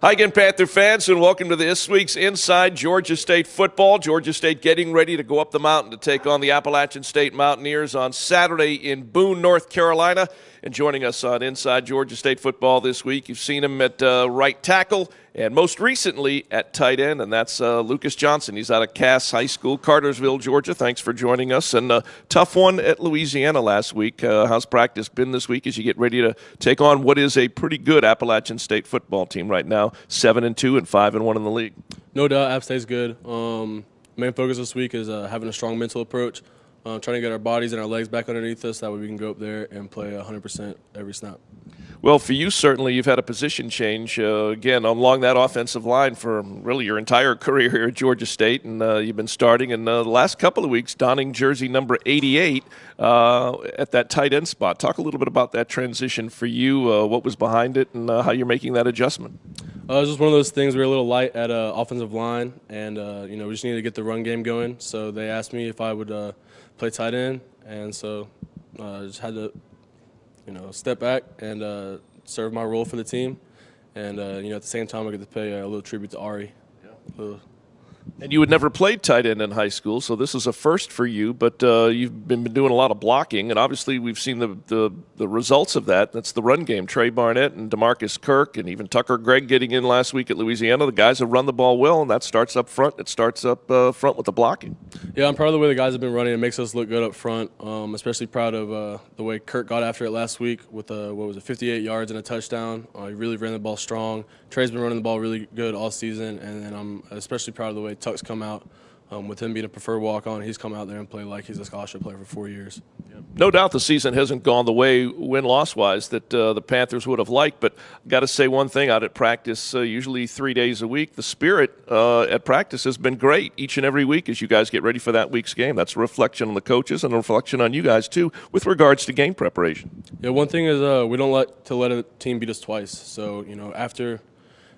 Hi again, Panther fans, and welcome to this week's Inside Georgia State Football. Georgia State getting ready to go up the mountain to take on the Appalachian State Mountaineers on Saturday in Boone, North Carolina. And joining us on Inside Georgia State Football this week, you've seen him at right tackle and most recently at tight end, and that's Lucas Johnson. He's out of Cass High School, Cartersville, Georgia. Thanks for joining us. And a tough one at Louisiana last week. How's practice been this week as you get ready to take on what is a pretty good Appalachian State football team right now, 7-2 and 5-1 in the league? No doubt, App State's good. Main focus this week is having a strong mental approach, trying to get our bodies and our legs back underneath us. That way we can go up there and play 100% every snap. Well, for you, certainly, you've had a position change, again, along that offensive line for really your entire career here at Georgia State, and you've been starting in the last couple of weeks donning jersey number 88 at that tight end spot. Talk a little bit about that transition for you, what was behind it, and how you're making that adjustment. It was just one of those things. We were a little light at offensive line, and we just needed to get the run game going. So they asked me if I would play tight end, and so I just had to step back and serve my role for the team. And, at the same time, I get to pay a little tribute to Ari. Yeah. And you had never played tight end in high school, so this is a first for you, but you've been doing a lot of blocking, and obviously we've seen the results of that. That's the run game. Trey Barnett and DeMarcus Kirk and even Tucker Gregg getting in last week at Louisiana. The guys have run the ball well, and that starts up front. It starts up front with the blocking. Yeah, I'm proud of the way the guys have been running. It makes us look good up front. Especially proud of the way Kirk got after it last week with, 58 yards and a touchdown. He really ran the ball strong. Trey's been running the ball really good all season, and then I'm especially proud of the way Tuck's come out. With him being a preferred walk-on, he's come out there and played like he's a scholarship player for 4 years. Yeah. No doubt the season hasn't gone the way win-loss-wise that the Panthers would have liked, but got to say one thing out at practice, usually 3 days a week. The spirit at practice has been great each and every week as you guys get ready for that week's game. That's a reflection on the coaches and a reflection on you guys, too, with regards to game preparation. Yeah, one thing is we don't let a team beat us twice. So,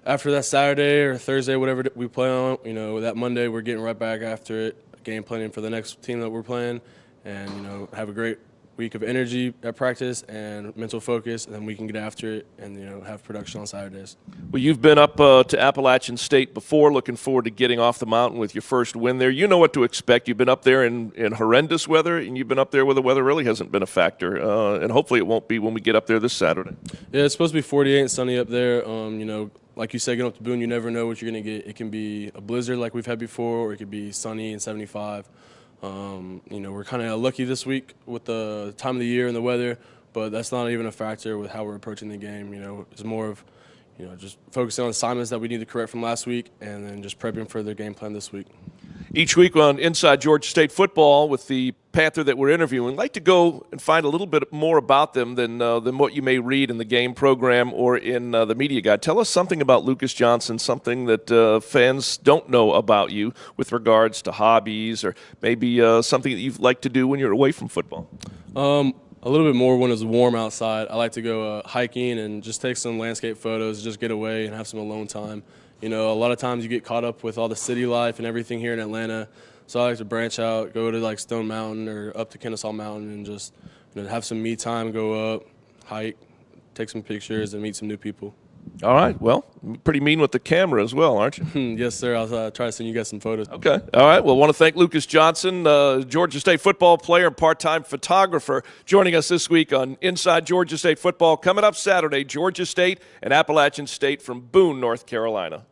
after that Saturday or Thursday, whatever we play on, that Monday we're getting right back after it, game planning for the next team that we're playing, and, have a great week of energy at practice and mental focus, and then we can get after it and, have production on Saturdays. Well, you've been up to Appalachian State before, looking forward to getting off the mountain with your first win there. You know what to expect. You've been up there in horrendous weather, and you've been up there where the weather really hasn't been a factor, and hopefully it won't be when we get up there this Saturday. Yeah, it's supposed to be 48 and sunny up there. Like you said, getting up to Boone, you never know what you're going to get. It can be a blizzard like we've had before, or it could be sunny and 75. We're kind of lucky this week with the time of the year and the weather, but that's not even a factor with how we're approaching the game. It's more of, just focusing on assignments that we need to correct from last week and then just prepping for the game plan this week. Each week on Inside Georgia State Football with the Panther that we're interviewing, like to go and find a little bit more about them than what you may read in the game program or in the media guide. Tell us something about Lucas Johnson, something that fans don't know about you with regards to hobbies or maybe something that you like to do when you're away from football. A little bit more when it's warm outside. I like to go hiking and just take some landscape photos, just get away and have some alone time. A lot of times you get caught up with all the city life and everything here in Atlanta. So I like to branch out, go to like Stone Mountain or up to Kennesaw Mountain and just have some me time, go up, hike, take some pictures, and meet some new people. All right. Well, pretty mean with the camera as well, aren't you? Yes, sir. I'll try to send you guys some photos. Okay. All right. Well, I want to thank Lucas Johnson, Georgia State football player and part-time photographer, joining us this week on Inside Georgia State Football. Coming up Saturday, Georgia State and Appalachian State from Boone, North Carolina.